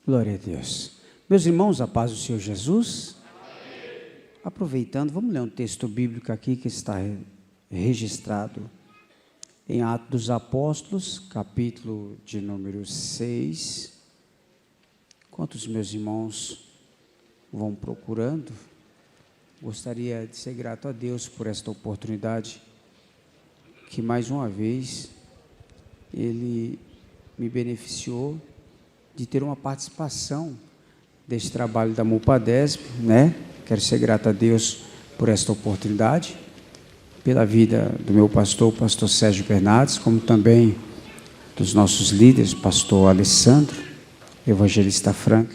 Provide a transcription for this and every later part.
Glória a Deus. Meus irmãos, a paz do Senhor Jesus. Aproveitando, vamos ler um texto bíblico aqui que está registrado em Atos dos Apóstolos, capítulo de número 6. Enquanto os meus irmãos vão procurando, gostaria de ser grato a Deus por esta oportunidade, que mais uma vez Ele me beneficiou de ter uma participação deste trabalho da MUPADESP, né? Quero ser grato a Deus por esta oportunidade, pela vida do meu pastor, o pastor Sérgio Bernardes, como também dos nossos líderes, pastor Alessandro, evangelista Frank,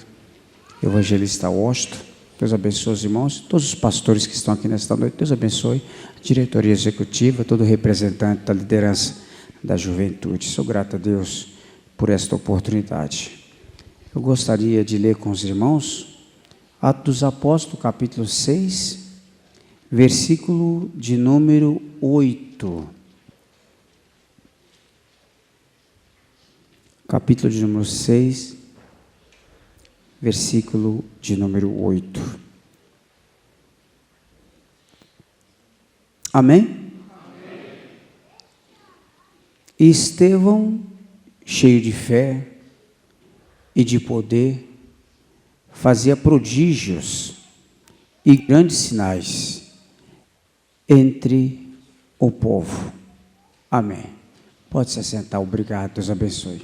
evangelista Washington. Deus abençoe os irmãos, todos os pastores que estão aqui nesta noite. Deus abençoe a diretoria executiva, todo representante da liderança da juventude. Sou grato a Deus por esta oportunidade. Eu gostaria de ler com os irmãos Atos dos Apóstolos, capítulo 6, versículo de número 8. Capítulo de número 6, versículo de número 8. Amém? Amém. E Estevão, cheio de fé e de poder, fazia prodígios e grandes sinais entre o povo. Amém. Pode se assentar, obrigado, Deus abençoe.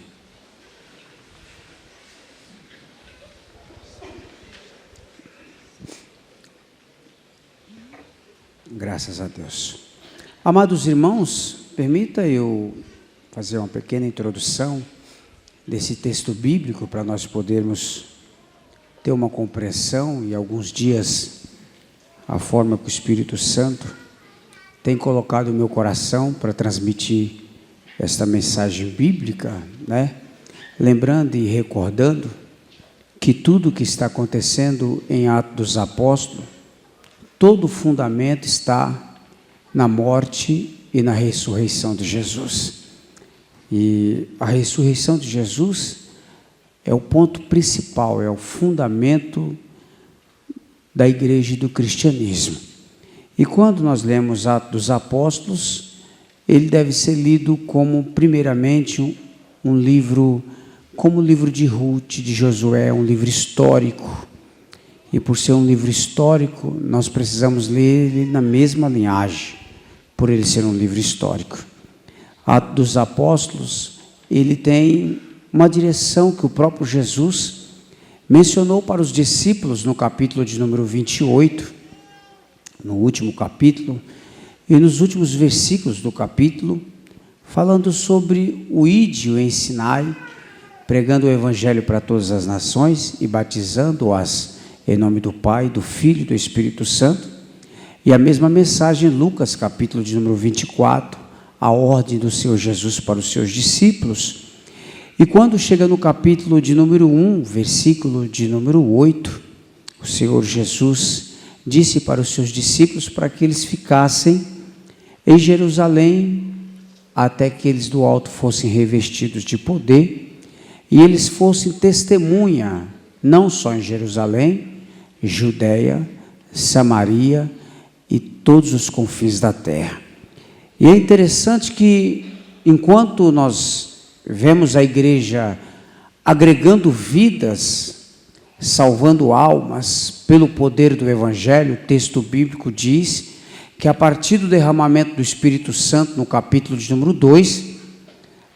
Graças a Deus. Amados irmãos, permita eu fazer uma pequena introdução desse texto bíblico para nós podermos ter uma compreensão e alguns dias a forma que o Espírito Santo tem colocado no meu coração para transmitir esta mensagem bíblica, né? Lembrando e recordando que tudo que está acontecendo em Atos dos Apóstolos, todo o fundamento está na morte e na ressurreição de Jesus. E a ressurreição de Jesus é o ponto principal, é o fundamento da igreja e do cristianismo. E quando nós lemos Atos dos Apóstolos, ele deve ser lido como, primeiramente, um livro, como o livro de Ruth, de Josué, um livro histórico. E por ser um livro histórico, nós precisamos ler ele na mesma linhagem, por ele ser um livro histórico. Atos dos Apóstolos, ele tem uma direção que o próprio Jesus mencionou para os discípulos no capítulo de número 28, no último capítulo, e nos últimos versículos do capítulo, falando sobre o ide, o ensinai, pregando o evangelho para todas as nações e batizando-as em nome do Pai, do Filho e do Espírito Santo. E a mesma mensagem em Lucas, capítulo de número 24, a ordem do Senhor Jesus para os seus discípulos. E quando chega no capítulo de número 1, versículo de número 8, o Senhor Jesus disse para os seus discípulos para que eles ficassem em Jerusalém até que eles do alto fossem revestidos de poder e eles fossem testemunha, não só em Jerusalém, Judeia, Samaria e todos os confins da terra. E é interessante que, enquanto nós vemos a igreja agregando vidas, salvando almas pelo poder do evangelho, o texto bíblico diz que a partir do derramamento do Espírito Santo, no capítulo de número 2,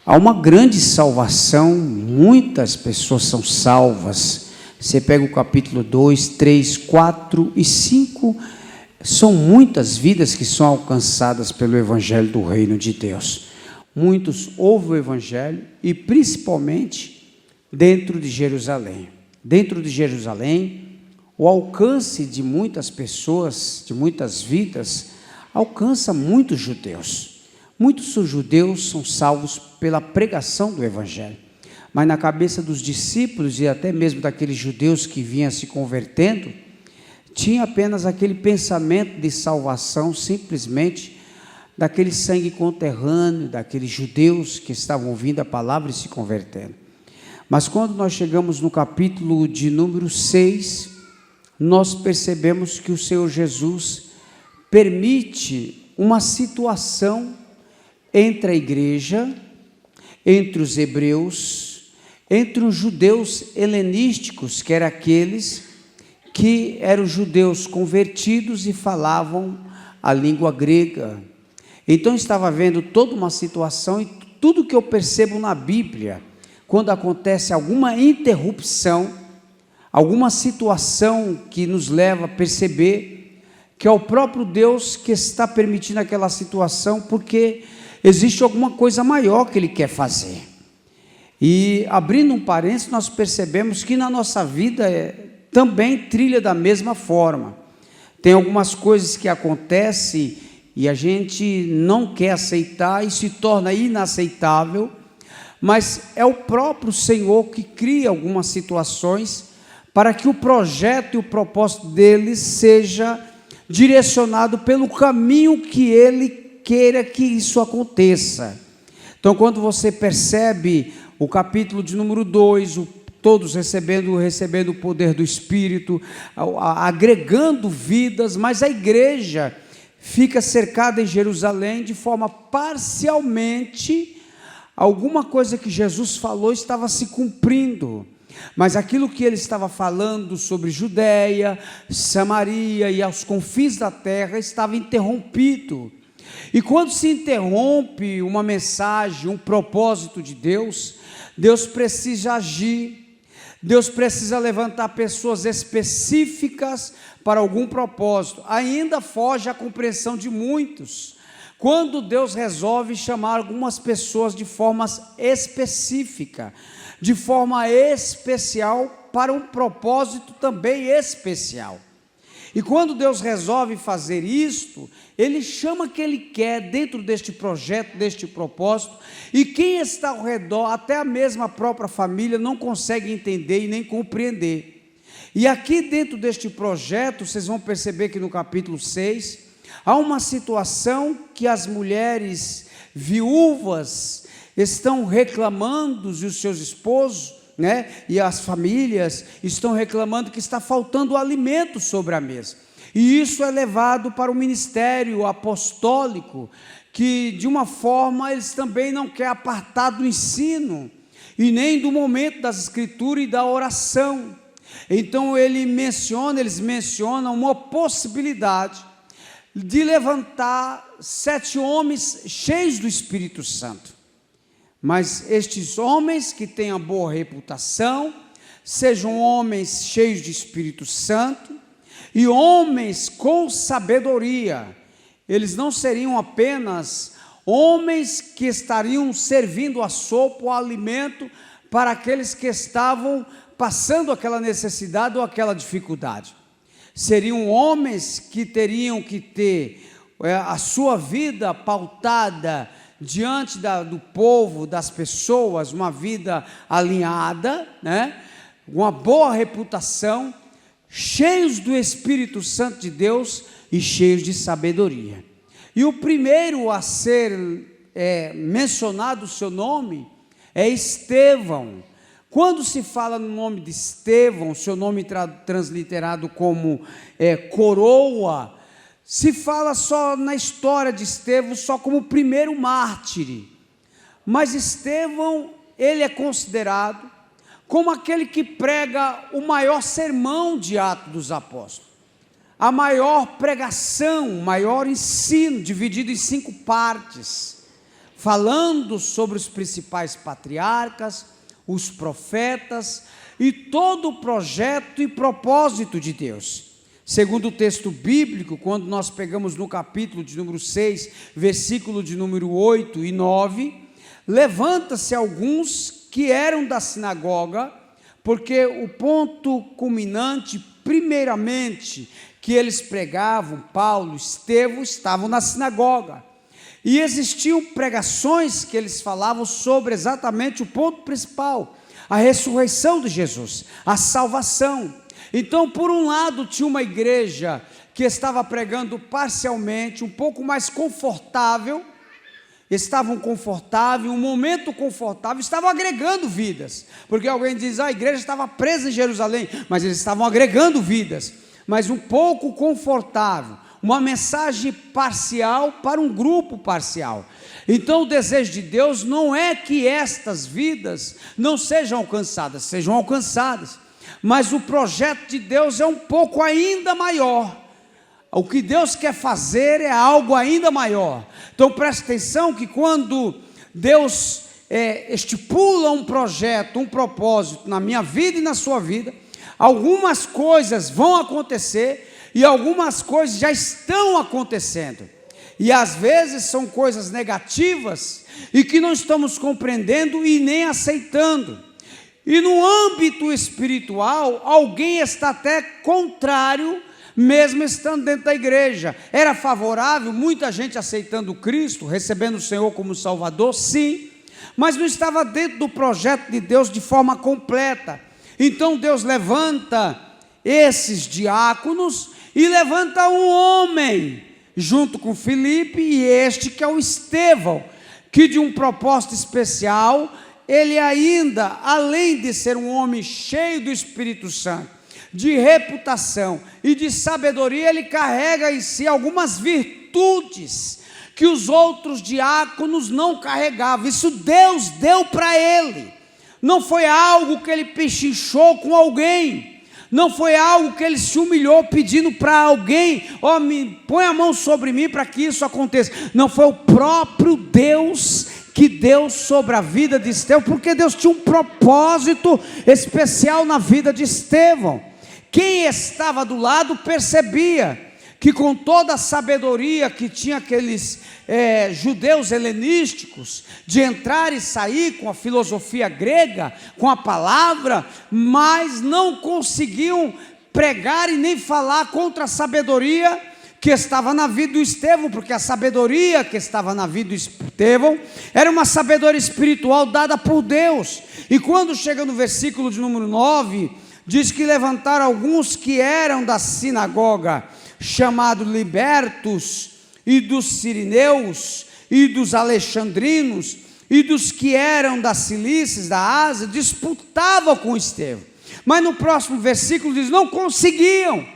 há uma grande salvação, muitas pessoas são salvas. Você pega o capítulo 2, 3, 4 e 5, são muitas vidas que são alcançadas pelo evangelho do reino de Deus. Muitos ouvem o evangelho e principalmente dentro de Jerusalém. Dentro de Jerusalém, o alcance de muitas pessoas, de muitas vidas, alcança muitos judeus. Muitos judeus são salvos pela pregação do evangelho. Mas na cabeça dos discípulos e até mesmo daqueles judeus que vinham se convertendo, tinha apenas aquele pensamento de salvação simplesmente daquele sangue conterrâneo, daqueles judeus que estavam ouvindo a palavra e se convertendo. Mas quando nós chegamos no capítulo de número 6, nós percebemos que o Senhor Jesus permite uma situação entre a igreja, entre os hebreus, entre os judeus helenísticos, que eram aqueles que eram judeus convertidos e falavam a língua grega. Então estava havendo toda uma situação, e tudo que eu percebo na Bíblia, quando acontece alguma interrupção, alguma situação que nos leva a perceber que é o próprio Deus que está permitindo aquela situação, porque existe alguma coisa maior que Ele quer fazer. E abrindo um parênteses, nós percebemos que na nossa vida também trilha da mesma forma. Tem algumas coisas que acontecem e a gente não quer aceitar e se torna inaceitável, mas é o próprio Senhor que cria algumas situações para que o projeto e o propósito dele seja direcionado pelo caminho que ele queira que isso aconteça. Então, quando você percebe o capítulo de número 2, todos recebendo o poder do Espírito, agregando vidas, mas a igreja fica cercada em Jerusalém de forma parcialmente. Alguma coisa que Jesus falou estava se cumprindo, mas aquilo que ele estava falando sobre Judeia, Samaria e aos confins da terra estava interrompido. E quando se interrompe uma mensagem, um propósito de Deus, Deus precisa agir, Deus precisa levantar pessoas específicas para algum propósito. Ainda foge à compreensão de muitos, quando Deus resolve chamar algumas pessoas de forma específica, de forma especial, para um propósito também especial. E quando Deus resolve fazer isto, Ele chama quem Ele quer dentro deste projeto, deste propósito, e quem está ao redor, até a mesma própria família, não consegue entender e nem compreender. E aqui dentro deste projeto, vocês vão perceber que no capítulo 6, há uma situação que as mulheres viúvas estão reclamando, e os seus esposos, e as famílias estão reclamando que está faltando alimento sobre a mesa. E isso é levado para o ministério apostólico, que de uma forma eles também não querem apartar do ensino, e nem do momento das escrituras e da oração. Então eles mencionam uma possibilidade de levantar 7 homens cheios do Espírito Santo. Mas estes homens que têm a boa reputação, sejam homens cheios de Espírito Santo e homens com sabedoria. Eles não seriam apenas homens que estariam servindo a sopa ou alimento para aqueles que estavam passando aquela necessidade ou aquela dificuldade. Seriam homens que teriam que ter a sua vida pautada diante do povo, das pessoas, uma vida alinhada, uma boa reputação, cheios do Espírito Santo de Deus e cheios de sabedoria. E o primeiro a ser mencionado o seu nome é Estevão. Quando se fala no nome de Estevão, seu nome transliterado como coroa, se fala só na história de Estevão, só como o primeiro mártir. Mas Estevão, ele é considerado como aquele que prega o maior sermão de Atos dos Apóstolos. A maior pregação, o maior ensino, dividido em 5 partes, falando sobre os principais patriarcas, os profetas e todo o projeto e propósito de Deus. Segundo o texto bíblico, quando nós pegamos no capítulo de número 6, versículo de número 8 e 9, levanta-se alguns que eram da sinagoga, porque o ponto culminante, primeiramente, que eles pregavam, Paulo, Estevão, estavam na sinagoga. E existiam pregações que eles falavam sobre exatamente o ponto principal, a ressurreição de Jesus, a salvação. Então, por um lado, tinha uma igreja que estava pregando parcialmente, um pouco mais confortável, estavam confortáveis, um momento confortável, estavam agregando vidas, porque alguém diz, a igreja estava presa em Jerusalém, mas eles estavam agregando vidas, mas um pouco confortável, uma mensagem parcial para um grupo parcial. Então o desejo de Deus não é que estas vidas não sejam alcançadas, mas o projeto de Deus é um pouco ainda maior. O que Deus quer fazer é algo ainda maior. Então preste atenção que quando Deus estipula um projeto, um propósito na minha vida e na sua vida, algumas coisas vão acontecer e algumas coisas já estão acontecendo. E às vezes são coisas negativas e que não estamos compreendendo e nem aceitando. E no âmbito espiritual, alguém está até contrário, mesmo estando dentro da igreja. Era favorável, muita gente aceitando Cristo, recebendo o Senhor como Salvador, sim, mas não estava dentro do projeto de Deus de forma completa. Então Deus levanta esses diáconos e levanta um homem, junto com Filipe, e este que é o Estevão, que de um propósito especial, ele ainda, além de ser um homem cheio do Espírito Santo, de reputação e de sabedoria, ele carrega em si algumas virtudes que os outros diáconos não carregavam. Isso Deus deu para ele, não foi algo que ele pechinchou com alguém, não foi algo que ele se humilhou pedindo para alguém, põe a mão sobre mim para que isso aconteça. Não, foi o próprio Deus que deu sobre a vida de Estevão, porque Deus tinha um propósito especial na vida de Estevão. Quem estava do lado percebia que com toda a sabedoria que tinha aqueles judeus helenísticos, de entrar e sair com a filosofia grega, com a palavra, mas não conseguiam pregar e nem falar contra a sabedoria que estava na vida do Estevão, porque a sabedoria que estava na vida do Estevão era uma sabedoria espiritual dada por Deus. E quando chega no versículo de número 9, diz que levantaram alguns que eram da sinagoga, chamados libertos, e dos sirineus, e dos alexandrinos, e dos que eram das Cilícias, da Ásia, disputavam com Estevão. Mas no próximo versículo diz, não conseguiam.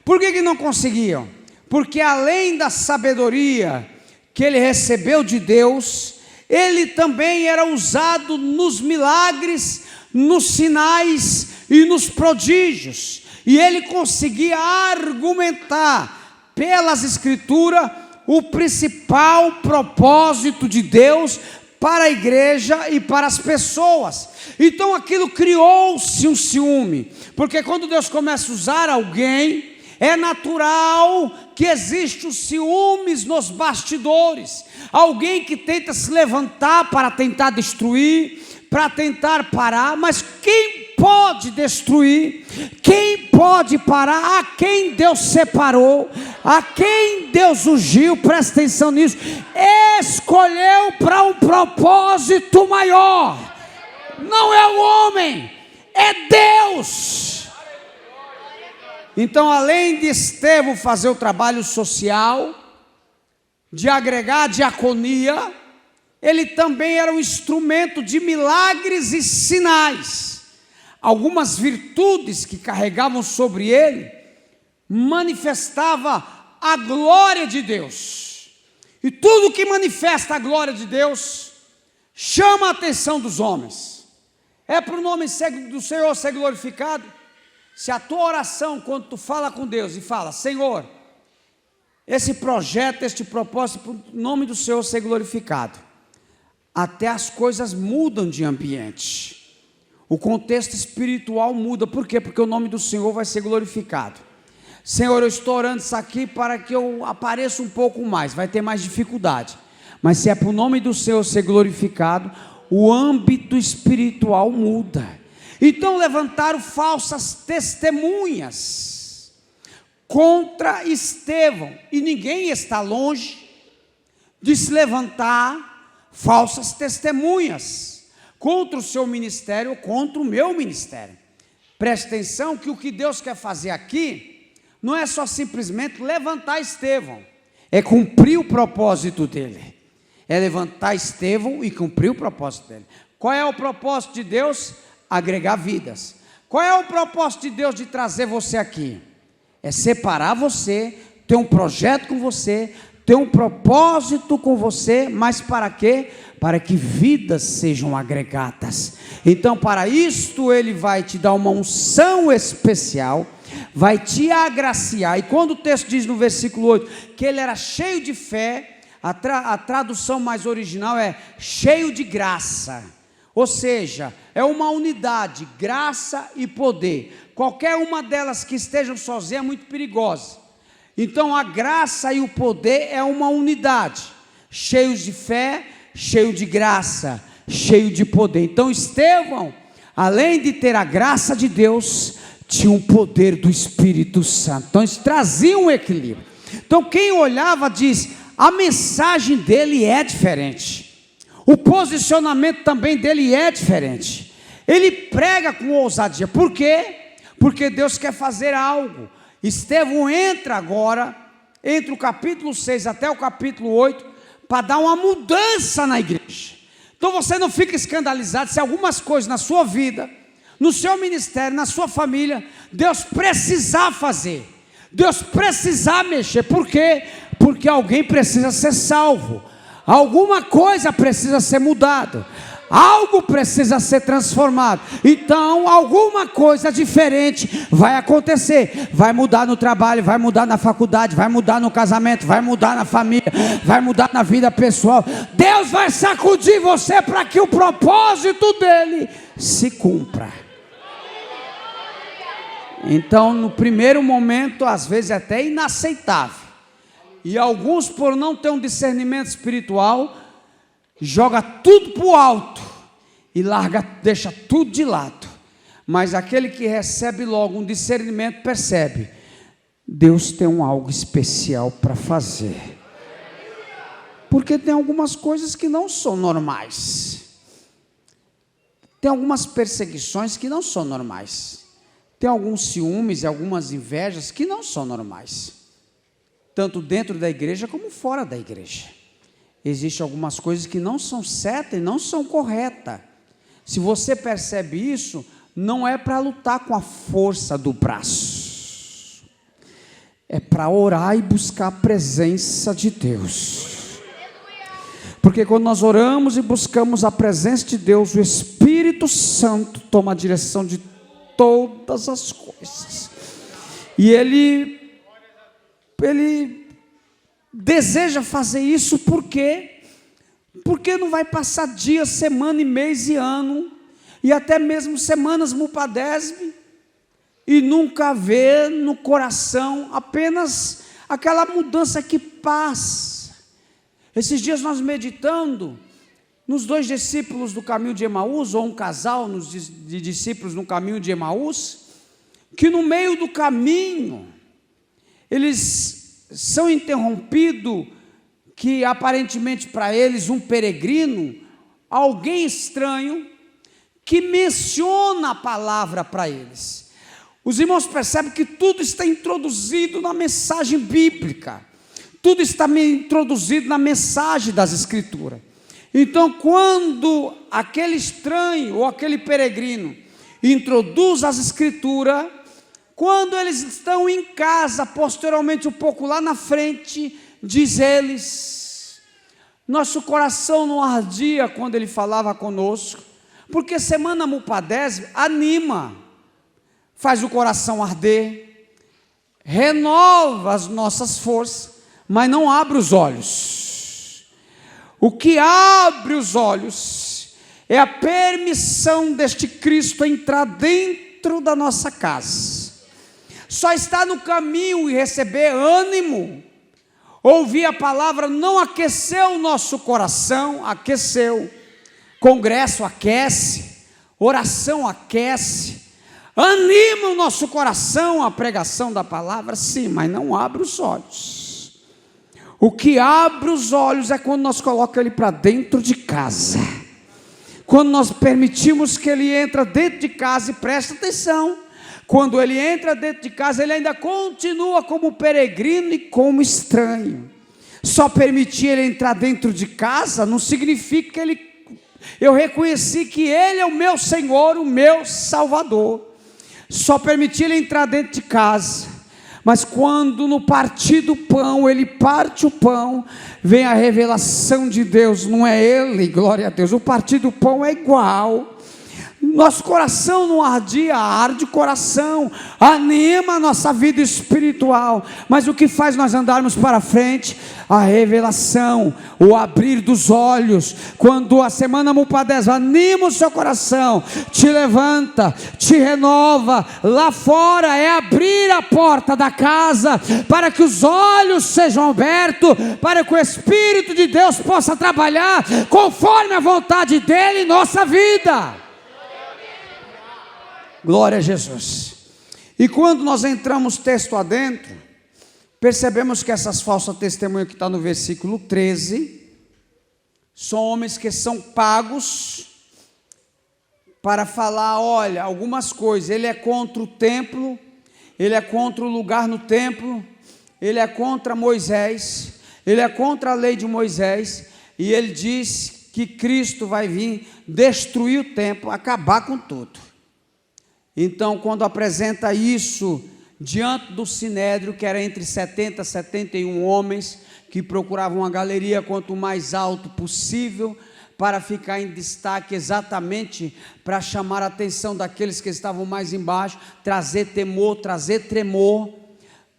Por que não conseguiam? Porque além da sabedoria que ele recebeu de Deus, ele também era usado nos milagres, nos sinais e nos prodígios, e ele conseguia argumentar pelas escrituras o principal propósito de Deus para a igreja e para as pessoas. Então aquilo criou-se um ciúme, porque quando Deus começa a usar alguém, é natural que existe os ciúmes nos bastidores, alguém que tenta se levantar para tentar destruir, para tentar parar, mas quem pode destruir, quem pode parar, a quem Deus separou, a quem Deus ungiu, presta atenção nisso, escolheu para um propósito maior, não é o homem, é Deus. Então, além de Estevão fazer o trabalho social, de agregar diaconia, ele também era um instrumento de milagres e sinais. Algumas virtudes que carregavam sobre ele manifestava a glória de Deus. E tudo que manifesta a glória de Deus chama a atenção dos homens. É para o nome do Senhor ser glorificado. Se a tua oração, quando tu fala com Deus e fala, Senhor, esse projeto, este propósito, para o nome do Senhor ser glorificado, até as coisas mudam de ambiente. O contexto espiritual muda. Por quê? Porque o nome do Senhor vai ser glorificado. Senhor, eu estou orando isso aqui para que eu apareça um pouco mais. Vai ter mais dificuldade. Mas se é para o nome do Senhor ser glorificado, o âmbito espiritual muda. Então levantaram falsas testemunhas contra Estevão. E ninguém está longe de se levantar falsas testemunhas contra o seu ministério, contra o meu ministério. Preste atenção que o que Deus quer fazer aqui não é só simplesmente levantar Estevão, é cumprir o propósito dele, é levantar Estevão e cumprir o propósito dele. Qual é o propósito de Deus? Agregar vidas. Qual é o propósito de Deus de trazer você aqui? É separar você, ter um projeto com você, ter um propósito com você, mas para quê? Para que vidas sejam agregadas. Então, para isto, Ele vai te dar uma unção especial, vai te agraciar. E quando o texto diz no versículo 8, que ele era cheio de fé, a tradução mais original é cheio de graça. Ou seja, é uma unidade, graça e poder. Qualquer uma delas que estejam sozinhas é muito perigosa. Então a graça e o poder é uma unidade, cheios de fé, cheio de graça, cheio de poder. Então Estevão, além de ter a graça de Deus, tinha um poder do Espírito Santo. Então eles traziam um equilíbrio. Então quem olhava diz, a mensagem dele é diferente, o posicionamento também dele é diferente. Ele prega com ousadia. Por quê? Porque Deus quer fazer algo. Estevão entra agora, entre o capítulo 6 até o capítulo 8, para dar uma mudança na igreja. Então você não fica escandalizado se algumas coisas na sua vida, no seu ministério, na sua família, Deus precisar fazer, Deus precisar mexer. Por quê? Porque alguém precisa ser salvo, alguma coisa precisa ser mudada, algo precisa ser transformado. Então alguma coisa diferente vai acontecer, vai mudar no trabalho, vai mudar na faculdade, vai mudar no casamento, vai mudar na família, vai mudar na vida pessoal. Deus vai sacudir você para que o propósito dele se cumpra. Então no primeiro momento às vezes é até inaceitável, e alguns, por não ter um discernimento espiritual, joga tudo para o alto e deixa tudo de lado. Mas aquele que recebe logo um discernimento percebe, Deus tem algo especial para fazer. Porque tem algumas coisas que não são normais, tem algumas perseguições que não são normais, tem alguns ciúmes e algumas invejas que não são normais, tanto dentro da igreja como fora da igreja. Existem algumas coisas que não são certas e não são corretas. Se você percebe isso, não é para lutar com a força do braço, é para orar e buscar a presença de Deus. Porque quando nós oramos e buscamos a presença de Deus, o Espírito Santo toma a direção de todas as coisas. E Ele deseja fazer isso. Por quê? Porque não vai passar dias, semana e mês e ano, e até mesmo semanas Mupadesb, e nunca ver no coração apenas aquela mudança que passa. Esses dias nós meditando nos 2 discípulos do caminho de Emaús, ou um casal de discípulos no caminho de Emaús, que no meio do caminho eles são interrompidos, que aparentemente para eles um peregrino, alguém estranho, que menciona a palavra para eles. Os irmãos percebem que tudo está introduzido na mensagem bíblica, tudo está introduzido na mensagem das Escrituras. Então quando aquele estranho ou aquele peregrino introduz as Escrituras, quando eles estão em casa, posteriormente um pouco lá na frente, diz eles, nosso coração não ardia quando ele falava conosco, porque semana Mupadesb anima, faz o coração arder, renova as nossas forças, mas não abre os olhos. O que abre os olhos é a permissão deste Cristo entrar dentro da nossa casa. Só está no caminho e receber ânimo, ouvir a palavra não aqueceu o nosso coração, aqueceu. Congresso aquece, oração aquece, anima o nosso coração a pregação da palavra, sim, mas não abre os olhos. O que abre os olhos é quando nós colocamos ele para dentro de casa, quando nós permitimos que ele entre dentro de casa. E presta atenção, quando ele entra dentro de casa, ele ainda continua como peregrino e como estranho. Só permiti ele entrar dentro de casa não significa que eu reconheci que ele é o meu Senhor, o meu Salvador. Só permiti ele entrar dentro de casa, mas quando no partir do pão, ele parte o pão, vem a revelação de Deus, não é ele, glória a Deus, o partir do pão é igual. Nosso coração não ardia, arde o coração, anima a nossa vida espiritual, mas o que faz nós andarmos para frente? A revelação, o abrir dos olhos. Quando a semana Mupadés anima o seu coração, te levanta, te renova. Lá fora é abrir a porta da casa, para que os olhos sejam abertos, para que o Espírito de Deus possa trabalhar conforme a vontade dEle em nossa vida. Glória a Jesus. E quando nós entramos texto adentro, percebemos que essas falsas testemunhas que está no versículo 13, são homens que são pagos para falar, olha, algumas coisas. Ele é contra o templo, ele é contra o lugar no templo, ele é contra Moisés, ele é contra a lei de Moisés, e ele diz que Cristo vai vir destruir o templo, acabar com tudo. Então, quando apresenta isso diante do Sinédrio, que era entre 70 e 71 homens, que procuravam uma galeria quanto mais alto possível, para ficar em destaque exatamente para chamar a atenção daqueles que estavam mais embaixo, trazer temor, trazer tremor.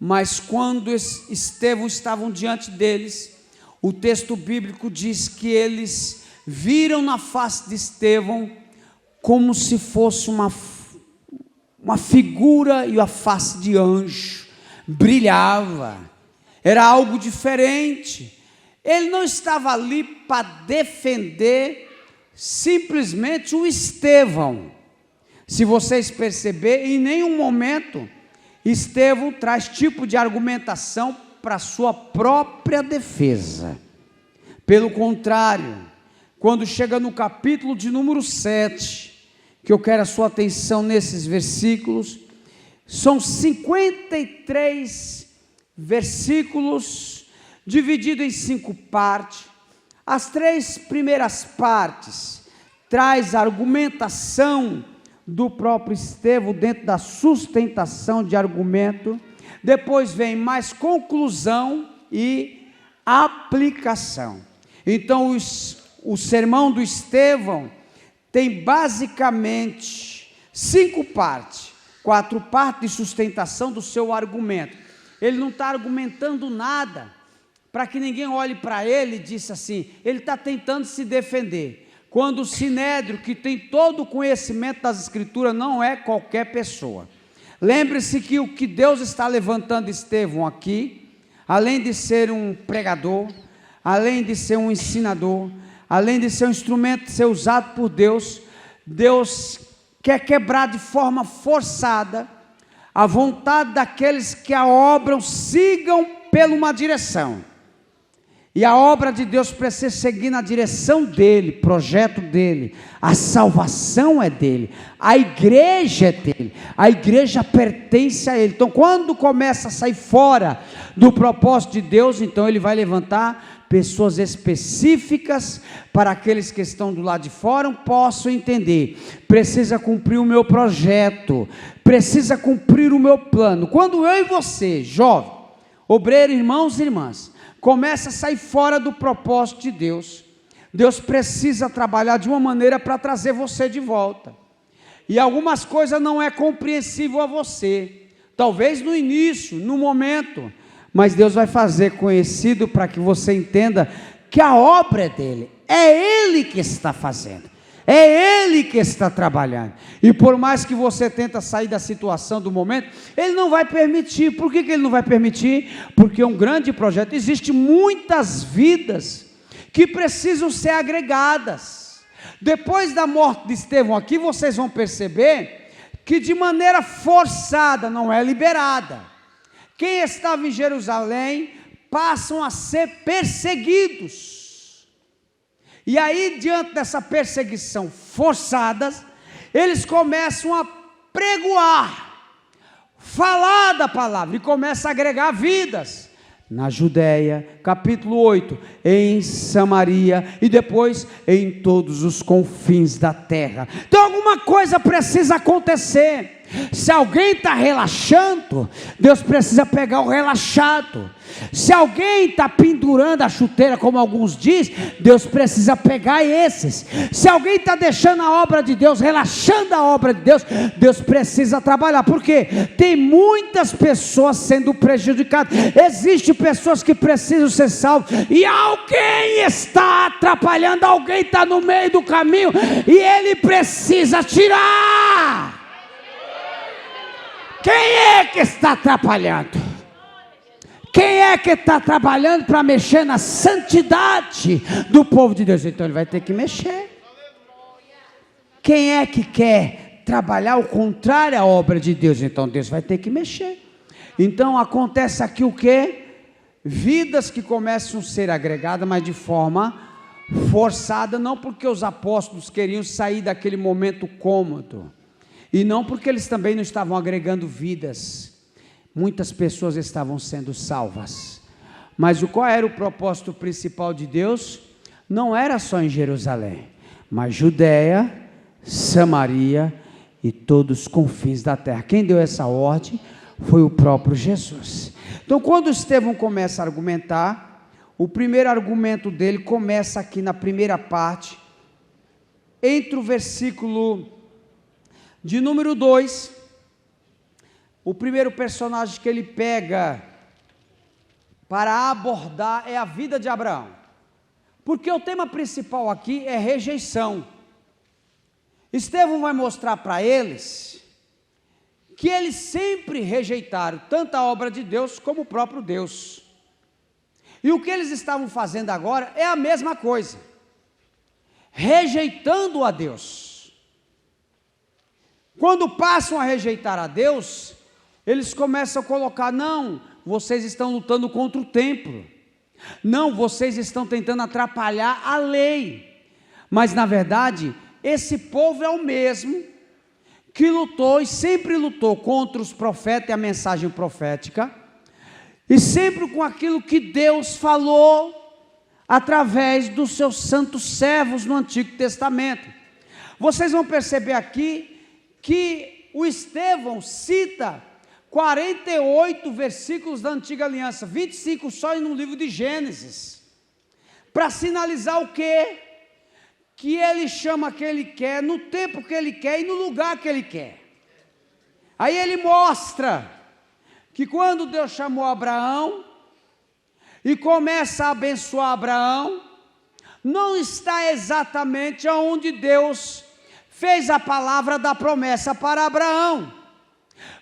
Mas quando Estevão estavam diante deles, o texto bíblico diz que eles viram na face de Estevão como se fosse uma figura, e a face de anjo brilhava, era algo diferente. Ele não estava ali para defender simplesmente o Estevão. Se vocês perceberem, em nenhum momento Estevão traz tipo de argumentação para a sua própria defesa. Pelo contrário, quando chega no capítulo de número 7, que eu quero a sua atenção nesses versículos, são 53 versículos, divididos em 5 partes. As 3 primeiras partes traz a argumentação do próprio Estevão, dentro da sustentação de argumento. Depois vem mais conclusão e aplicação. Então o sermão do Estevão tem basicamente 5 partes, 4 partes de sustentação do seu argumento. Ele não está argumentando nada para que ninguém olhe para ele e disse assim, ele está tentando se defender. Quando o Sinédrio, que tem todo o conhecimento das Escrituras, não é qualquer pessoa. Lembre-se que o que Deus está levantando Estevão aqui, além de ser um pregador, além de ser um ensinador, além de ser um instrumento, de ser usado por Deus, Deus quer quebrar de forma forçada a vontade daqueles que a obra sigam por uma direção. E a obra de Deus precisa seguir na direção dele, projeto dele. A salvação é dele, a igreja é dele, a igreja pertence a ele. Então, quando começa a sair fora do propósito de Deus, então ele vai levantar pessoas específicas para aqueles que estão do lado de fora possam entender. Precisa cumprir o meu projeto, precisa cumprir o meu plano. Quando eu e você, jovem, obreiro, irmãos e irmãs, começa a sair fora do propósito de Deus, Deus precisa trabalhar de uma maneira para trazer você de volta. E algumas coisas não é compreensível a você, talvez no início, no momento, mas Deus vai fazer conhecido para que você entenda que a obra é dele, é ele que está fazendo, é ele que está trabalhando. E por mais que você tenta sair da situação do momento, ele não vai permitir. Por que ele não vai permitir? Porque é um grande projeto. Existem muitas vidas que precisam ser agregadas. Depois da morte de Estevão aqui, vocês vão perceber que de maneira forçada, não é liberada. Quem estava em Jerusalém passam a ser perseguidos. E aí, diante dessa perseguição forçada, eles começam a pregoar, falar da palavra, e começam a agregar vidas. na Judéia, capítulo 8, em Samaria e depois em todos os confins da terra. Então alguma coisa precisa acontecer. Se alguém está relaxando, Deus precisa pegar o relaxado. Se alguém está pendurando a chuteira, como alguns dizem, Deus precisa pegar esses. Se alguém está deixando a obra de Deus, relaxando a obra de Deus, Deus precisa trabalhar. Por quê? Tem muitas pessoas sendo prejudicadas. Existem pessoas que precisam ser salvas e alguém está atrapalhando, alguém está no meio do caminho e ele precisa tirar. Quem é que está atrapalhando? Quem é que está trabalhando para mexer na santidade do povo de Deus? Então ele vai ter que mexer. Quem é que quer trabalhar o contrário à obra de Deus? Então Deus vai ter que mexer. Então acontece aqui o quê? Vidas que começam a ser agregadas, mas de forma forçada, não porque os apóstolos queriam sair daquele momento cômodo, e não porque eles também não estavam agregando vidas. Muitas pessoas estavam sendo salvas, mas qual era o propósito principal de Deus? Não era só em Jerusalém, mas Judéia, Samaria e todos os confins da terra. Quem deu essa ordem foi o próprio Jesus. Então quando Estevão começa a argumentar, o primeiro argumento dele começa aqui na primeira parte, entre o versículo de número 2, o primeiro personagem que ele pega para abordar é a vida de Abraão, porque o tema principal aqui é rejeição. Estevão vai mostrar para eles que eles sempre rejeitaram tanto a obra de Deus como o próprio Deus, e o que eles estavam fazendo agora é a mesma coisa, rejeitando a Deus. Quando passam a rejeitar a Deus, eles começam a colocar: não, vocês estão lutando contra o templo, não, vocês estão tentando atrapalhar a lei. Mas na verdade, esse povo é o mesmo que lutou e sempre lutou contra os profetas e a mensagem profética, e sempre com aquilo que Deus falou através dos seus santos servos no Antigo Testamento. Vocês vão perceber aqui que o Estevão cita 48 versículos da Antiga Aliança, 25 só no livro de Gênesis, para sinalizar o quê? Que ele chama que ele quer, no tempo que ele quer e no lugar que ele quer. Aí ele mostra que quando Deus chamou Abraão e começa a abençoar Abraão, não está exatamente aonde Deus fez a palavra da promessa para Abraão.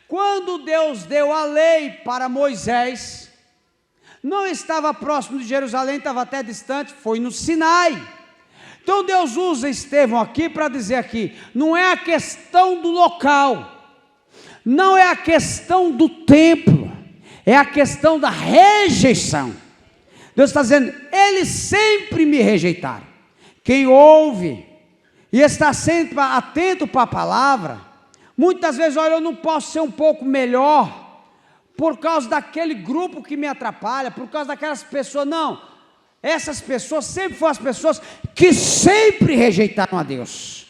Quando Deus deu a lei para Moisés, não estava próximo de Jerusalém, estava até distante, foi no Sinai. Então Deus usa Estevão aqui para dizer aqui, não é a questão do local, não é a questão do templo, é a questão da rejeição. Deus está dizendo, eles sempre me rejeitaram. Quem ouve e está sempre atento para a palavra, muitas vezes, olha, eu não posso ser um pouco melhor, por causa daquele grupo que me atrapalha, por causa daquelas pessoas, não, essas pessoas sempre foram as pessoas que sempre rejeitaram a Deus,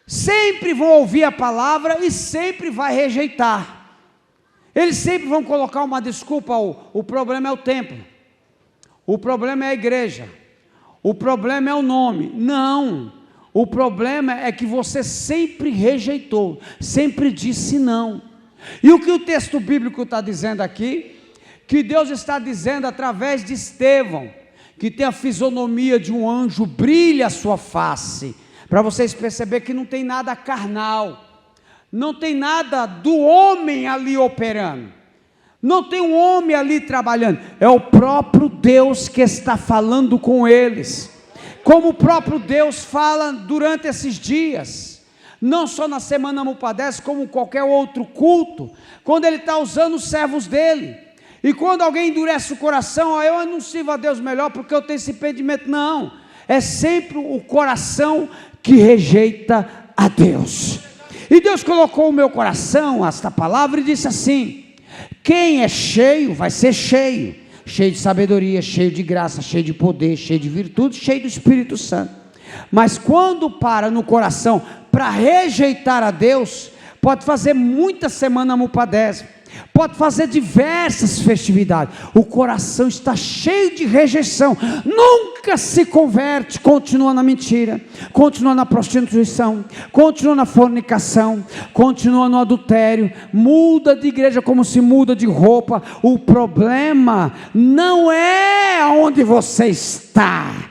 sempre vão ouvir a palavra e sempre vai rejeitar, eles sempre vão colocar uma desculpa, o problema é o templo, o problema é a igreja, o problema é o nome. Não, o problema é que você sempre rejeitou, sempre disse não. E o que o texto bíblico está dizendo aqui, que Deus está dizendo através de Estevão, que tem a fisionomia de um anjo, brilha a sua face, para vocês perceberem que não tem nada carnal, não tem nada do homem ali operando, não tem um homem ali trabalhando, é o próprio Deus que está falando com eles, como o próprio Deus fala durante esses dias, não só na semana Mupadés, como qualquer outro culto, quando Ele está usando os servos dEle, e quando alguém endurece o coração, eu não sirvo a Deus melhor porque eu tenho esse impedimento, não, é sempre o coração que rejeita a Deus, e Deus colocou no meu coração esta palavra e disse assim, quem é cheio vai ser cheio, cheio de sabedoria, cheio de graça, cheio de poder, cheio de virtude, cheio do Espírito Santo. Mas quando para no coração para rejeitar a Deus, pode fazer muita semana mupadésima, pode fazer diversas festividades, o coração está cheio de rejeição, nunca se converte, continua na mentira, continua na prostituição, continua na fornicação, continua no adultério, muda de igreja como se muda de roupa. O problema não é onde você está,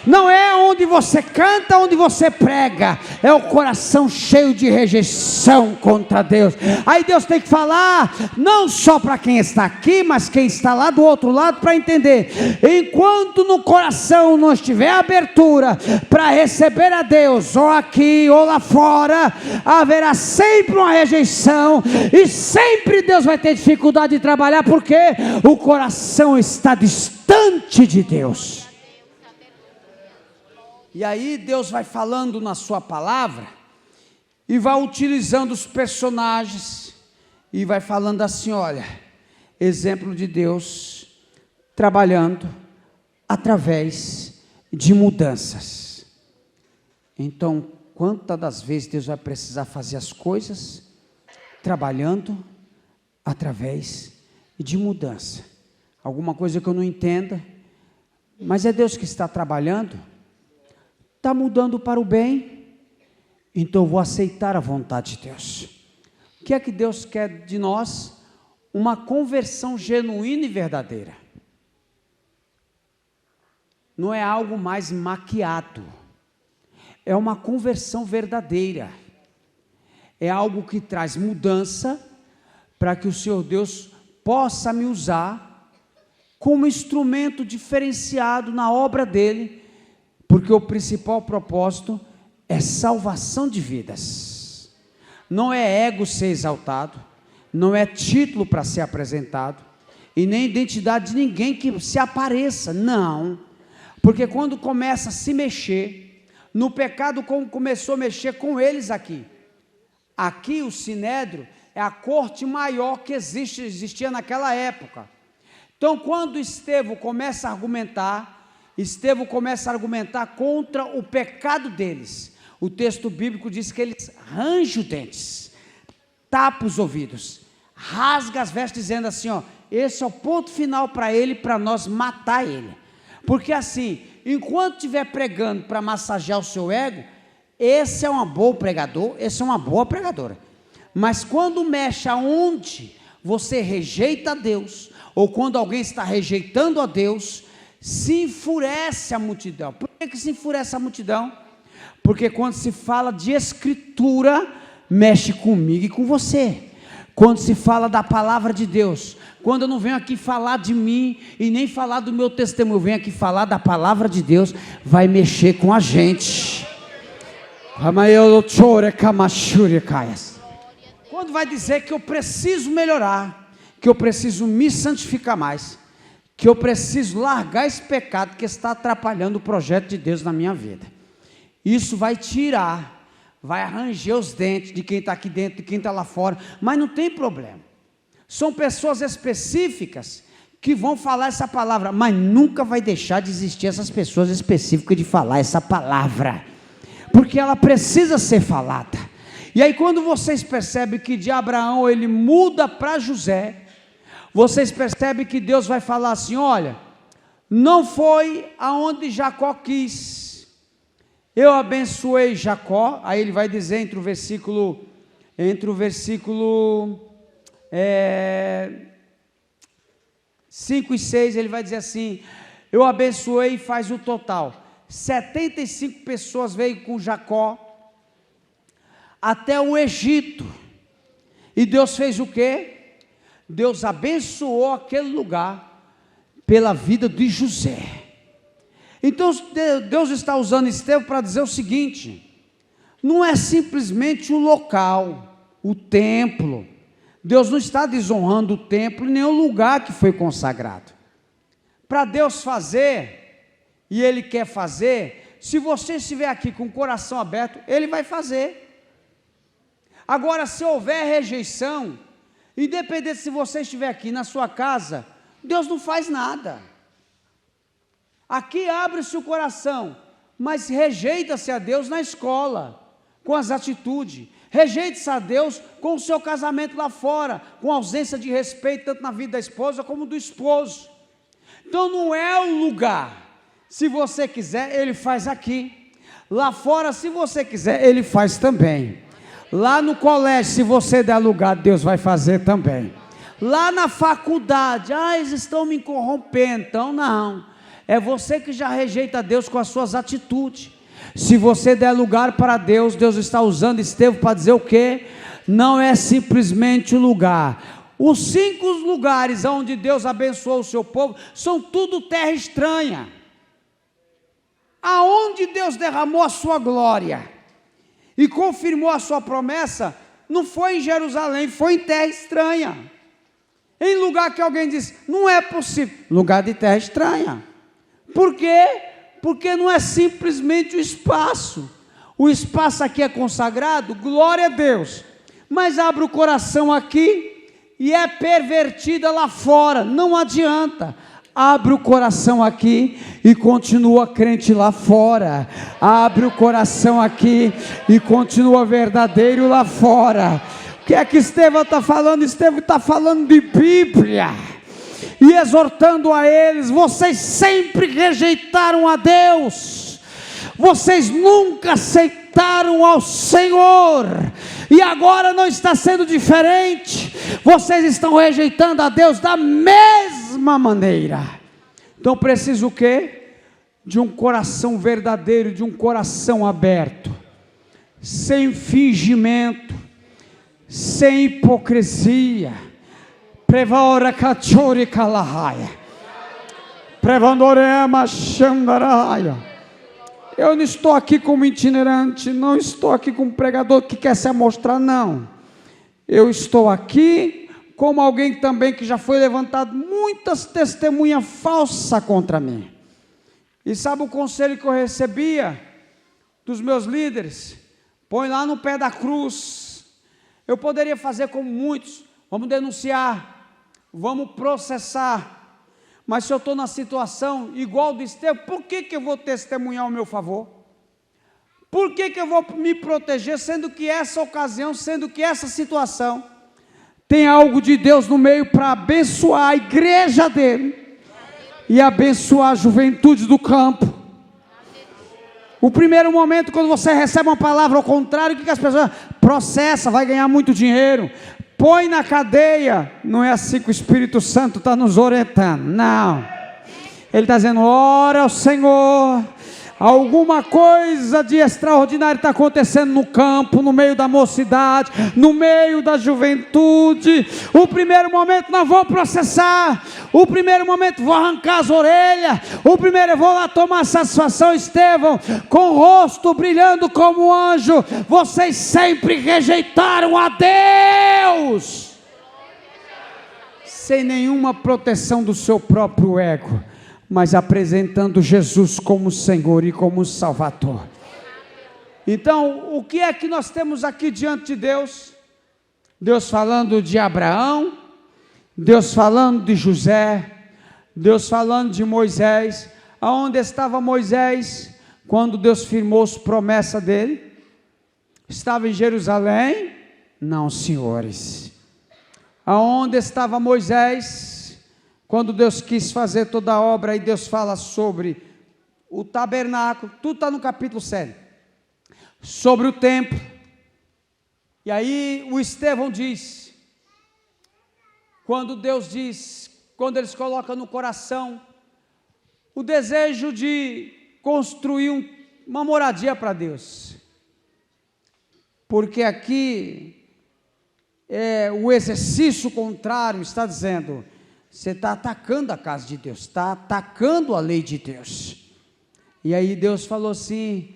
não é onde você canta, onde você prega, é o coração cheio de rejeição contra Deus. Aí Deus tem que falar, não só para quem está aqui, mas quem está lá do outro lado, para entender. Enquanto no coração não estiver abertura para receber a Deus, ou aqui ou lá fora, haverá sempre uma rejeição, e sempre Deus vai ter dificuldade de trabalhar, porque o coração está distante de Deus. E aí Deus vai falando na sua palavra, e vai utilizando os personagens, e vai falando assim, olha, exemplo de Deus, trabalhando através de mudanças. Então, quantas das vezes Deus vai precisar fazer as coisas, trabalhando através de mudança? Alguma coisa que eu não entenda, mas é Deus que está trabalhando, está mudando para o bem, então eu vou aceitar a vontade de Deus. O que é que Deus quer de nós? Uma conversão genuína e verdadeira. Não é algo mais maquiado, é uma conversão verdadeira, é algo que traz mudança, para que o Senhor Deus possa me usar como instrumento diferenciado na obra dele, porque o principal propósito é salvação de vidas. Não é ego ser exaltado, não é título para ser apresentado, e nem identidade de ninguém que se apareça, não. Porque quando começa a se mexer no pecado, como começou a mexer com eles aqui o Sinédrio é a corte maior que existia naquela época. Então, quando Estevão começa a argumentar contra o pecado deles. O texto bíblico diz que eles rangem os dentes, tapa os ouvidos, rasga as vestes, dizendo assim, ó, esse é o ponto final para ele, para nós matar ele. Porque assim, enquanto estiver pregando para massagear o seu ego, esse é um bom pregador, esse é uma boa pregadora. Mas quando mexe aonde você rejeita a Deus, ou quando alguém está rejeitando a Deus, se enfurece a multidão. Por que se enfurece a multidão? Porque quando se fala de escritura, mexe comigo e com você. Quando se fala da palavra de Deus, quando eu não venho aqui falar de mim, e nem falar do meu testemunho, eu venho aqui falar da palavra de Deus, vai mexer com a gente. Quando vai dizer que eu preciso melhorar, que eu preciso me santificar mais, que eu preciso largar esse pecado que está atrapalhando o projeto de Deus na minha vida. Isso vai tirar, vai arranjar os dentes de quem está aqui dentro, de quem está lá fora, mas não tem problema. São pessoas específicas que vão falar essa palavra, mas nunca vai deixar de existir essas pessoas específicas de falar essa palavra, porque ela precisa ser falada. E aí quando vocês percebem que de Abraão ele muda para José, vocês percebem que Deus vai falar assim, olha, não foi aonde Jacó quis, eu abençoei Jacó, aí ele vai dizer entre o versículo 5 e 6, ele vai dizer assim, eu abençoei, e faz o total, 75 pessoas veio com Jacó, até o Egito, e Deus fez o quê? Deus abençoou aquele lugar, pela vida de José. Então Deus está usando Estevão para dizer o seguinte, não é simplesmente o local, o templo, Deus não está desonrando o templo, nem o lugar que foi consagrado. Para Deus fazer, e Ele quer fazer, se você estiver aqui com o coração aberto, Ele vai fazer. Agora, se houver rejeição, Independente se você estiver aqui na sua casa, Deus não faz nada. Aqui abre-se o coração, mas rejeita-se a Deus na escola, com as atitudes. Rejeite-se a Deus com o seu casamento lá fora, com ausência de respeito, tanto na vida da esposa como do esposo. Então não é o lugar. Se você quiser, Ele faz aqui. Lá fora, se você quiser, Ele faz também. Lá no colégio, se você der lugar, Deus vai fazer também. Lá na faculdade, eles estão me corrompendo. Então não, é você que já rejeita Deus com as suas atitudes. Se você der lugar para Deus, Deus está usando Estevão para dizer o quê? Não é simplesmente o lugar. Os 5 lugares onde Deus abençoou o seu povo, são tudo terra estranha. Aonde Deus derramou a sua glória e confirmou a sua promessa, não foi em Jerusalém, foi em terra estranha. Em lugar que alguém diz, não é possível, lugar de terra estranha. Por quê? Porque não é simplesmente o espaço. O espaço aqui é consagrado, glória a Deus. Mas abre o coração aqui e é pervertida lá fora, não adianta. Abre o coração aqui e continua crente lá fora. Abre o coração aqui e continua verdadeiro lá fora. O que é que Estevão está falando? Estevão está falando de Bíblia e exortando a eles: vocês sempre rejeitaram a Deus, vocês nunca aceitaram ao Senhor, e agora não está sendo diferente. Vocês estão rejeitando a Deus da mesma maneira. Então preciso o quê? De um coração verdadeiro, de um coração aberto, sem fingimento, sem hipocrisia. Prevora cachori calahaya, prevandorema xandaraya. Eu não estou aqui como itinerante, não estou aqui como pregador que quer se amostrar, não. Eu estou aqui como alguém também que já foi levantado muitas testemunhas falsas contra mim. E sabe o conselho que eu recebia dos meus líderes? Põe lá no pé da cruz. Eu poderia fazer como muitos, vamos denunciar, vamos processar. Mas se eu estou na situação igual do Estevão, por que eu vou testemunhar ao meu favor? Por que eu vou me proteger, sendo que essa ocasião, sendo que essa situação tem algo de Deus no meio para abençoar a igreja dele e abençoar a juventude do campo? O primeiro momento, quando você recebe uma palavra ao contrário, o que as pessoas processa, vai ganhar muito dinheiro, põe na cadeia. Não é assim que o Espírito Santo está nos orientando, não. Ele está dizendo: ora ao Senhor, alguma coisa de extraordinário está acontecendo no campo, no meio da mocidade, no meio da juventude. O primeiro momento não vou processar, o primeiro momento vou arrancar as orelhas, o primeiro eu vou lá tomar satisfação. Estevão, com o rosto brilhando como um anjo, vocês sempre rejeitaram a Deus, sem nenhuma proteção do seu próprio ego, mas apresentando Jesus como Senhor e como Salvador. Então, o que é que nós temos aqui diante de Deus? Deus falando de Abraão, Deus falando de José, Deus falando de Moisés. Aonde estava Moisés quando Deus firmou as promessas dele? Estava em Jerusalém? Não, senhores. Aonde estava Moisés quando Deus quis fazer toda a obra? E Deus fala sobre o tabernáculo, tudo está no capítulo 7, sobre o templo. E aí o Estevão diz, quando Deus diz, quando eles colocam no coração o desejo de construir uma moradia para Deus, porque aqui o exercício contrário está dizendo: você está atacando a casa de Deus, está atacando a lei de Deus. E aí Deus falou assim: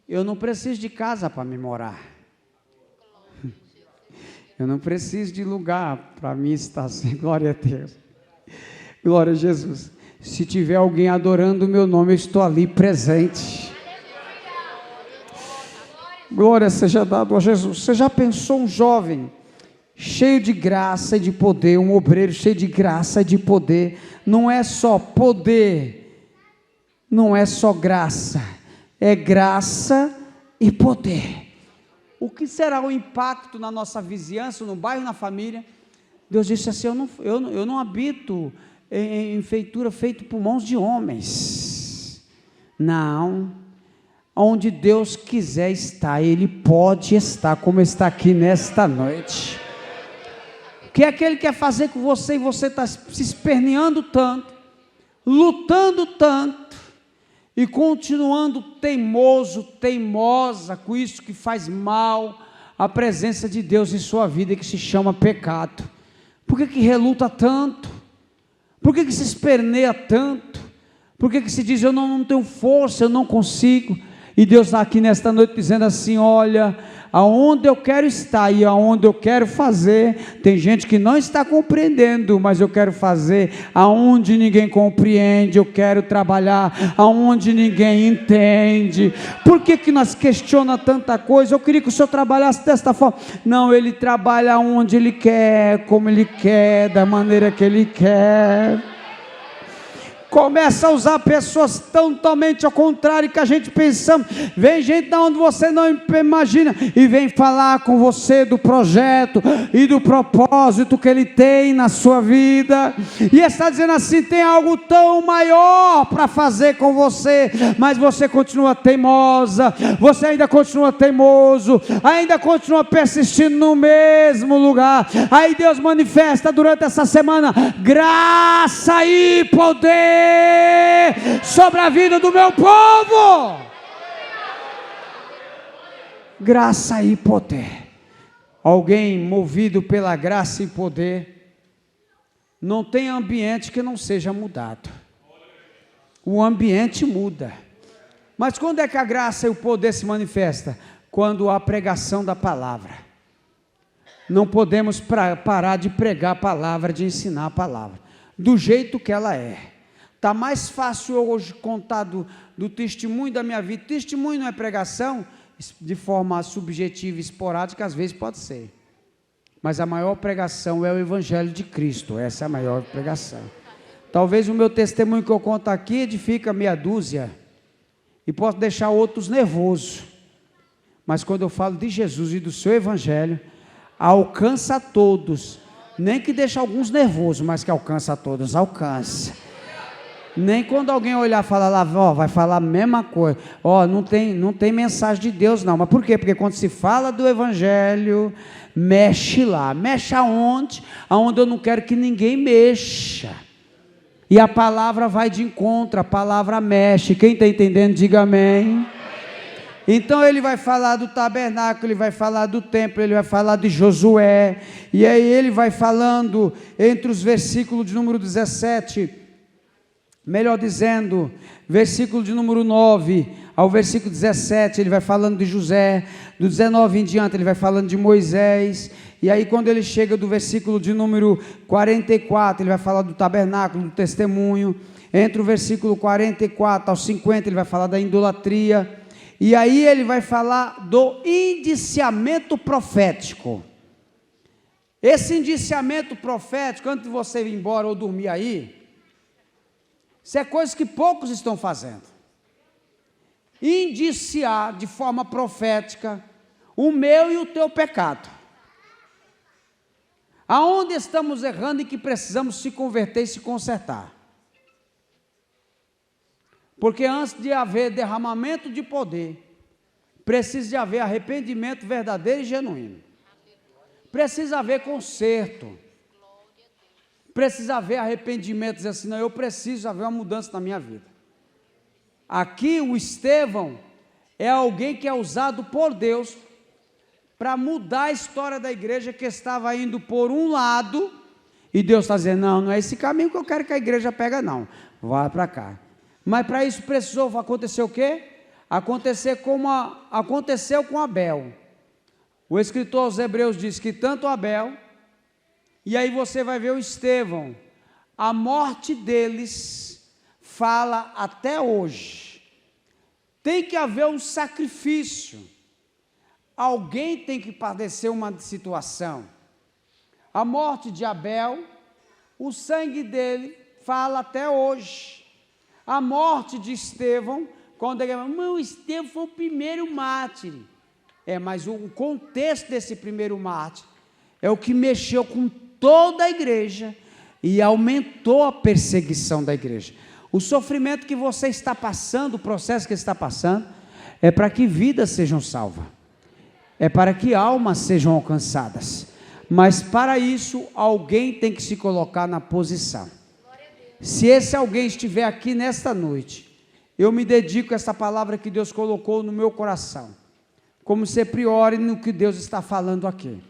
eu não preciso de casa para me morar, eu não preciso de lugar para mim estar assim. Glória a Deus, glória a Jesus. Se tiver alguém adorando o meu nome, eu estou ali presente. Glória seja dada a Jesus. Você já pensou um jovem cheio de graça e de poder, um obreiro cheio de graça e de poder. Não é só poder, não é só graça, é graça e poder. O que será o impacto na nossa vizinhança, no bairro, na família? Deus disse assim: eu não habito em feitura feita por mãos de homens. Não. Onde Deus quiser estar, Ele pode estar, como está aqui nesta noite. O que é que Ele quer fazer com você, e você está se esperneando tanto, lutando tanto, e continuando teimoso, teimosa, com isso que faz mal à presença de Deus em sua vida, que se chama pecado? Por que reluta tanto? Por que se esperneia tanto? Por que se diz: eu não tenho força, eu não consigo? E Deus está aqui nesta noite dizendo assim: olha, aonde eu quero estar e aonde eu quero fazer, tem gente que não está compreendendo, mas eu quero fazer aonde ninguém compreende. Eu quero trabalhar aonde ninguém entende. Por que nós questionamos tanta coisa? Eu queria que o Senhor trabalhasse desta forma. Não, Ele trabalha onde Ele quer, como Ele quer, da maneira que Ele quer. Começa a usar pessoas totalmente ao contrário que a gente pensamos. Vem gente da onde você não imagina e vem falar com você do projeto e do propósito que Ele tem na sua vida, e está dizendo assim: tem algo tão maior para fazer com você, mas você continua teimosa, você ainda continua teimoso, ainda continua persistindo no mesmo lugar. Aí Deus manifesta durante essa semana graça e poder sobre a vida do meu povo. Graça e poder. Alguém movido pela graça e poder, não tem ambiente que não seja mudado. O ambiente muda. Mas quando é que a graça e o poder se manifesta? Quando há pregação da palavra. Não podemos parar de pregar a palavra, de ensinar a palavra, do jeito que ela é. Está mais fácil hoje contar do testemunho da minha vida. Testemunho não é pregação, de forma subjetiva e esporádica, às vezes pode ser. Mas a maior pregação é o Evangelho de Cristo. Essa é a maior pregação. Talvez o meu testemunho que eu conto aqui edifica meia dúzia, e posso deixar outros nervosos. Mas quando eu falo de Jesus e do seu Evangelho, alcança a todos. Nem que deixe alguns nervosos, mas que alcança a todos, alcança. Nem quando alguém olhar e falar lá, ó, vai falar a mesma coisa, ó, não tem mensagem de Deus não. Mas por quê? Porque quando se fala do Evangelho, mexe lá. Mexe aonde? Aonde eu não quero que ninguém mexa. E a palavra vai de encontro, a palavra mexe. Quem está entendendo, diga amém. Então ele vai falar do tabernáculo, ele vai falar do templo, ele vai falar de Josué, e aí ele vai falando entre os versículos de número 17, melhor dizendo, versículo de número 9 ao versículo 17, ele vai falando de José, do 19 em diante ele vai falando de Moisés, e aí quando ele chega do versículo de número 44, ele vai falar do tabernáculo, do testemunho, entre o versículo 44 ao 50 ele vai falar da idolatria, e aí ele vai falar do indiciamento profético. Esse indiciamento profético, antes de você ir embora ou dormir aí, isso é coisa que poucos estão fazendo. Indiciar de forma profética o meu e o teu pecado. Aonde estamos errando e que precisamos se converter e se consertar. Porque antes de haver derramamento de poder, precisa de haver arrependimento verdadeiro e genuíno. Precisa haver conserto. Precisa haver arrependimento, dizer assim: não, eu preciso haver uma mudança na minha vida. Aqui o Estevão é alguém que é usado por Deus para mudar a história da igreja, que estava indo por um lado, e Deus está dizendo: não é esse caminho que eu quero que a igreja pegue não, vai para cá. Mas para isso precisou acontecer o quê? Aconteceu com Abel. O escritor aos Hebreus diz que tanto Abel, e aí você vai ver o Estevão, a morte deles fala até hoje. Tem que haver um sacrifício. Alguém tem que padecer uma situação. A morte de Abel, o sangue dele fala até hoje. A morte de Estevão, quando ele fala, Estevão foi o primeiro mártir. Mas o contexto desse primeiro mártir é o que mexeu com toda a igreja e aumentou a perseguição da igreja. O sofrimento que você está passando, o processo que está passando, é para que vidas sejam salvas, é para que almas sejam alcançadas, mas para isso alguém tem que se colocar na posição. Se esse alguém estiver aqui nesta noite, eu me dedico a essa palavra que Deus colocou no meu coração, como ser priori no que Deus está falando aqui.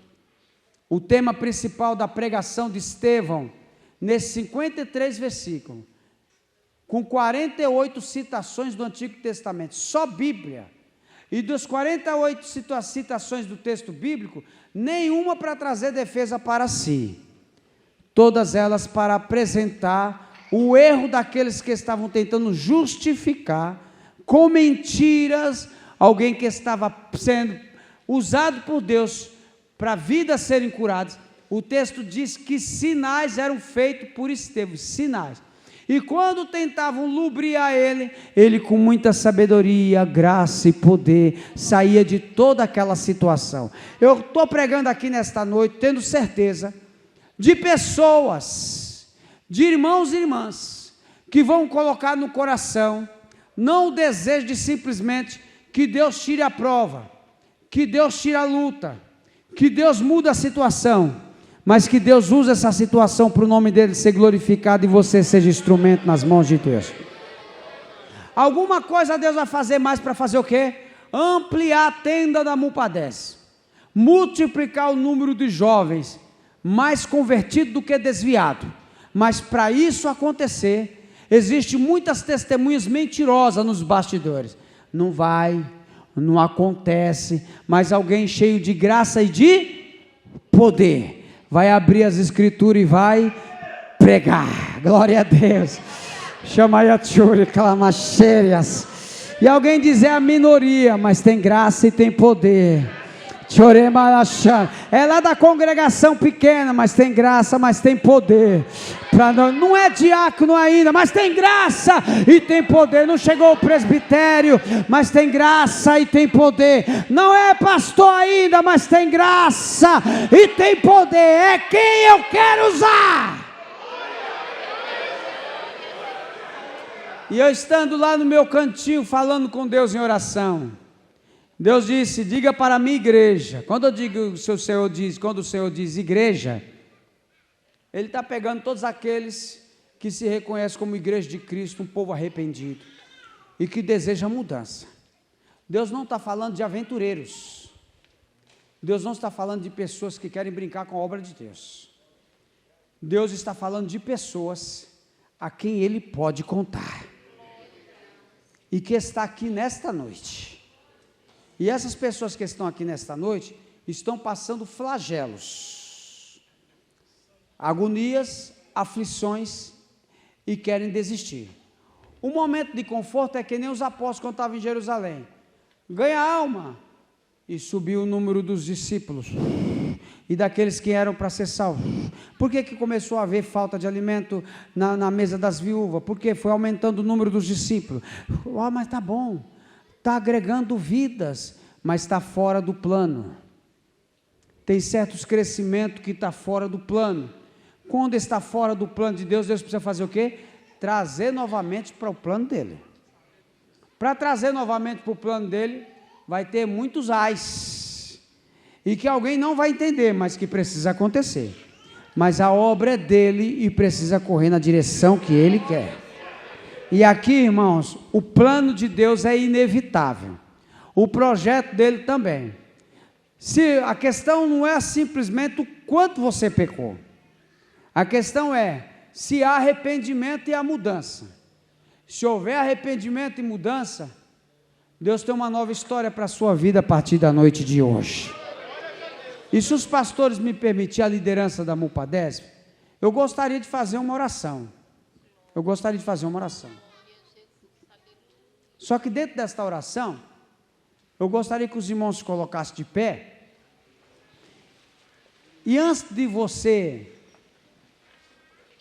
O tema principal da pregação de Estevão, nesses 53 versículos, com 48 citações do Antigo Testamento, só Bíblia, e das 48 citações do texto bíblico, nenhuma para trazer defesa para si, todas elas para apresentar o erro daqueles que estavam tentando justificar, com mentiras, alguém que estava sendo usado por Deus para vidas serem curadas. O texto diz que sinais eram feitos por Estevão, sinais. E quando tentavam lubriar ele com muita sabedoria, graça e poder, saía de toda aquela situação. Eu estou pregando aqui nesta noite, tendo certeza de pessoas, de irmãos e irmãs, que vão colocar no coração, não o desejo de simplesmente que Deus tire a prova, que Deus tire a luta, que Deus mude a situação, mas que Deus use essa situação para o nome dele ser glorificado e você seja instrumento nas mãos de Deus. Alguma coisa Deus vai fazer mais para fazer o quê? Ampliar a tenda da Mupadés, multiplicar o número de jovens, mais convertido do que desviado. Mas para isso acontecer, existem muitas testemunhas mentirosas nos bastidores. Não vai, não acontece, mas alguém cheio de graça e de poder vai abrir as escrituras e vai pregar. Glória a Deus. Chama aí a tchuri, clamachérias. E alguém dizer a minoria, mas tem graça e tem poder. É lá da congregação pequena, mas tem graça, mas tem poder. Não é diácono ainda, mas tem graça e tem poder. Não chegou o presbitério, mas tem graça e tem poder. Não é pastor ainda, mas tem graça e tem poder. É quem eu quero usar. E eu estando lá no meu cantinho, falando com Deus em oração, Deus disse, diga para a minha igreja. Quando o Senhor diz igreja, Ele está pegando todos aqueles que se reconhecem como igreja de Cristo, um povo arrependido, e que deseja mudança. Deus não está falando de aventureiros, Deus não está falando de pessoas que querem brincar com a obra de Deus, Deus está falando de pessoas a quem Ele pode contar, e que está aqui nesta noite. E essas pessoas que estão aqui nesta noite, estão passando flagelos, agonias, aflições, e querem desistir. O momento de conforto é que nem os apóstolos quando estavam em Jerusalém, ganha alma, e subiu o número dos discípulos, e daqueles que eram para ser salvos. Por que começou a haver falta de alimento na mesa das viúvas? Porque foi aumentando o número dos discípulos. Mas está bom, está agregando vidas, mas está fora do plano. Tem certos crescimentos que está fora do plano. Quando está fora do plano de Deus, Deus precisa fazer o quê? Trazer novamente para o plano dele. Para trazer novamente para o plano dele, vai ter muitos ais, e que alguém não vai entender, mas que precisa acontecer. Mas a obra é dele e precisa correr na direção que ele quer. E aqui, irmãos, o plano de Deus é inevitável, o projeto dele também. Se a questão não é simplesmente o quanto você pecou, a questão é se há arrependimento e a mudança. Se houver arrependimento e mudança, Deus tem uma nova história para a sua vida a partir da noite de hoje. E se os pastores me permitirem a liderança da Mupadés, eu gostaria de fazer uma oração. Só que dentro desta oração, eu gostaria que os irmãos se colocassem de pé E antes de você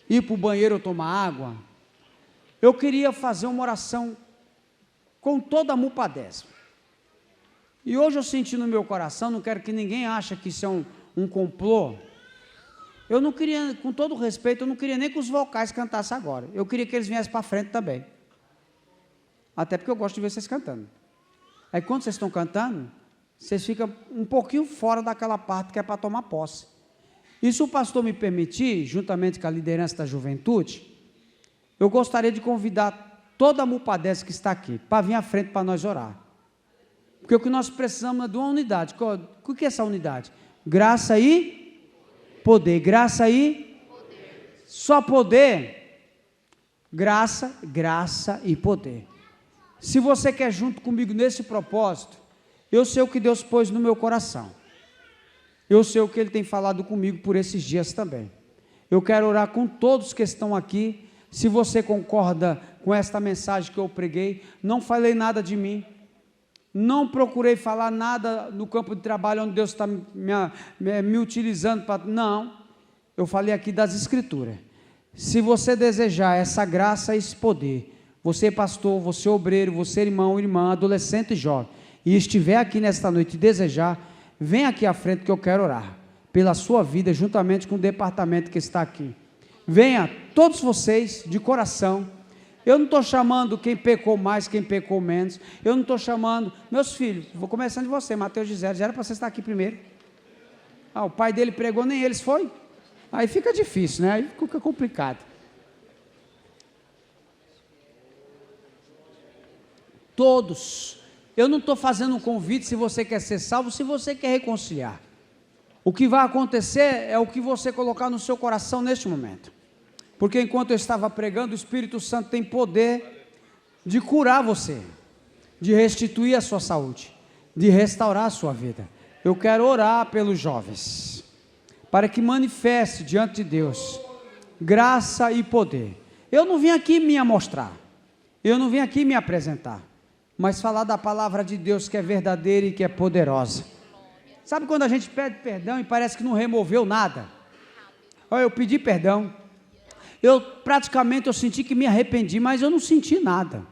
ir para o banheiro ou tomar água, eu queria fazer uma oração com toda a mupadez. E hoje eu senti no meu coração, não quero que ninguém ache que isso é um complô. Eu não queria, com todo respeito, eu não queria nem que os vocais cantassem agora. Eu queria que eles viessem para frente também. Até porque eu gosto de ver vocês cantando. Aí quando vocês estão cantando, vocês ficam um pouquinho fora daquela parte que é para tomar posse. E se o pastor me permitir, juntamente com a liderança da juventude, eu gostaria de convidar toda a mupadez que está aqui, para vir à frente para nós orar. Porque o que nós precisamos é de uma unidade. O que é essa unidade? Graça e poder. Graça e poder. Só poder. Graça e poder. Se você quer junto comigo nesse propósito, eu sei o que Deus pôs no meu coração. Eu sei o que Ele tem falado comigo por esses dias também. Eu quero orar com todos que estão aqui. Se você concorda com esta mensagem que eu preguei, não falei nada de mim. Não procurei falar nada no campo de trabalho onde Deus está me utilizando para... Não, eu falei aqui das Escrituras. Se você desejar essa graça e esse poder, você pastor, você obreiro, você irmão, irmã, adolescente e jovem, e estiver aqui nesta noite e desejar, vem aqui à frente que eu quero orar pela sua vida, juntamente com o departamento que está aqui. Venha, todos vocês, de coração. Eu não estou chamando quem pecou mais, quem pecou menos. Eu não estou chamando, meus filhos, vou começando de você, Mateus Gisele, já era para você estar aqui primeiro. O pai dele pregou, nem eles foi. Aí fica difícil, né? Aí fica complicado. Todos. Eu não estou fazendo um convite se você quer ser salvo, se você quer reconciliar. O que vai acontecer é o que você colocar no seu coração neste momento. Porque enquanto eu estava pregando, o Espírito Santo tem poder de curar você, de restituir a sua saúde, de restaurar a sua vida. Eu quero orar pelos jovens, para que manifeste diante de Deus graça e poder. Eu não vim aqui me amostrar, eu não vim aqui me apresentar, mas falar da palavra de Deus que é verdadeira e que é poderosa. Sabe quando a gente pede perdão e parece que não removeu nada? Olha, eu pedi perdão, eu senti que me arrependi, mas eu não senti nada.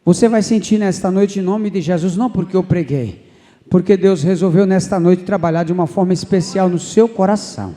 Você vai sentir nesta noite em nome de Jesus, não porque eu preguei, porque Deus resolveu nesta noite trabalhar de uma forma especial no seu coração.